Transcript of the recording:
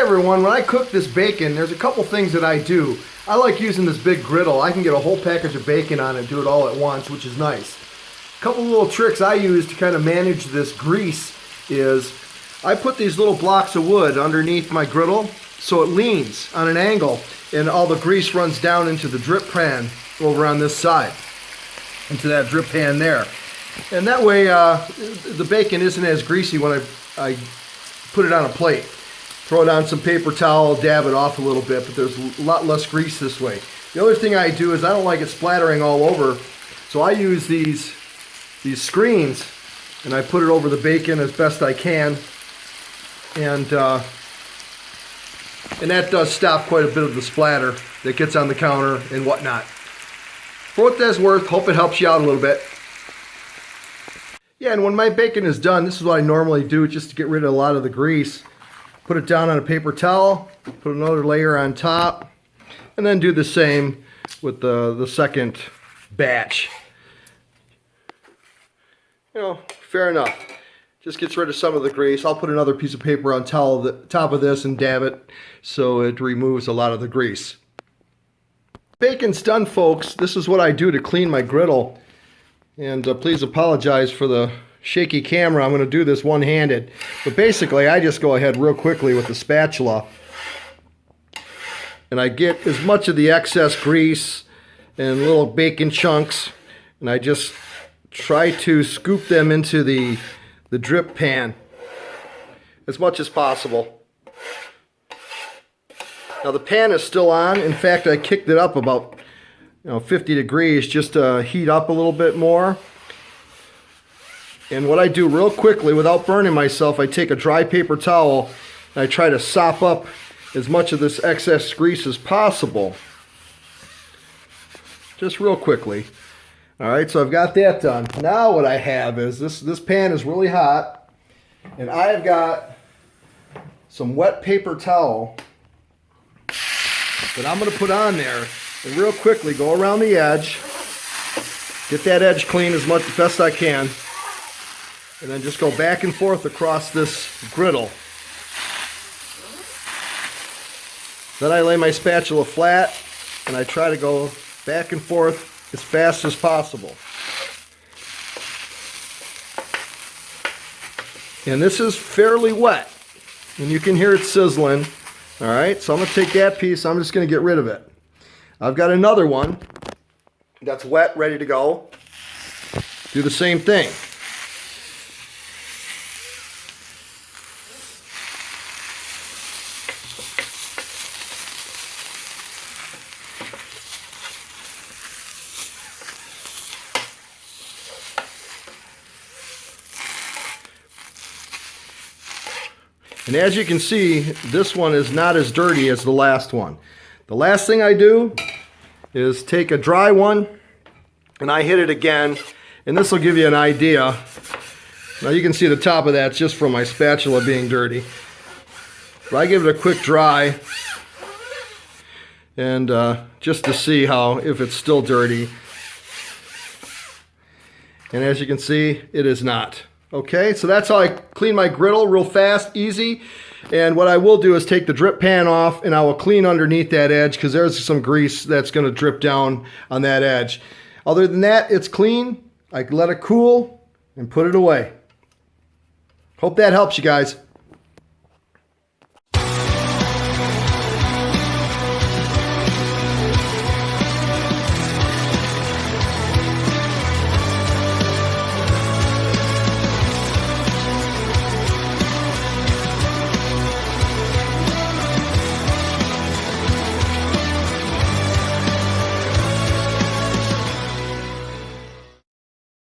everyone, when I cook this bacon, there's a couple things that I do. I like using this big griddle. I can get a whole package of bacon on it and do it all at once, which is nice. A couple little tricks I use to kind of manage this grease is I put these little blocks of wood underneath my griddle so it leans on an angle and all the grease runs down into the drip pan over on this side, into that drip pan there. And that way the bacon isn't as greasy when I put it on a plate. Throw it on some paper towel, dab it off a little bit, but there's a lot less grease this way. The other thing I do is I don't like it splattering all over, so I use these screens and I put it over the bacon as best I can, and that does stop quite a bit of the splatter that gets on the counter and whatnot. For what that's worth, hope it helps you out a little bit. Yeah, and when my bacon is done, this is what I normally do just to get rid of a lot of the grease. Put it down on a paper towel, put another layer on top, and then do the same with the second batch. You know, fair enough. Just gets rid of some of the grease. I'll put another piece of paper on top of this and dab it so it removes a lot of the grease. Bacon's done, folks. This is what I do to clean my griddle. And please apologize for the shaky camera. I'm going to do this one-handed. But basically, I just go ahead real quickly with the spatula. And I get as much of the excess grease and little bacon chunks. And I just try to scoop them into the drip pan as much as possible. Now the pan is still on. In fact, I kicked it up about 50 degrees just to heat up a little bit more. And what I do real quickly without burning myself, I take a dry paper towel and I try to sop up as much of this excess grease as possible. Just real quickly. Alright, so I've got that done. Now what I have is this pan is really hot, and I've got some wet paper towel that I'm going to put on there and real quickly go around the edge, get that edge clean as best I can, and then just go back and forth across this griddle. Then I lay my spatula flat and I try to go back and forth as fast as possible. And this is fairly wet, and you can hear it sizzling. Alright, so I'm going to take that piece, I'm just going to get rid of it. I've got another one that's wet, ready to go. Do the same thing. And as you can see, this one is not as dirty as the last one. The last thing I do is take a dry one and I hit it again, and this will give you an idea. Now you can see the top of that just from my spatula being dirty. But I give it a quick dry, and just to see if it's still dirty. And as you can see, it is not. Okay, so that's how I clean my griddle, real fast, easy. And what I will do is take the drip pan off and I will clean underneath that edge because there's some grease that's going to drip down on that edge. Other than that, it's clean. I let it cool and put it away. Hope that helps you guys.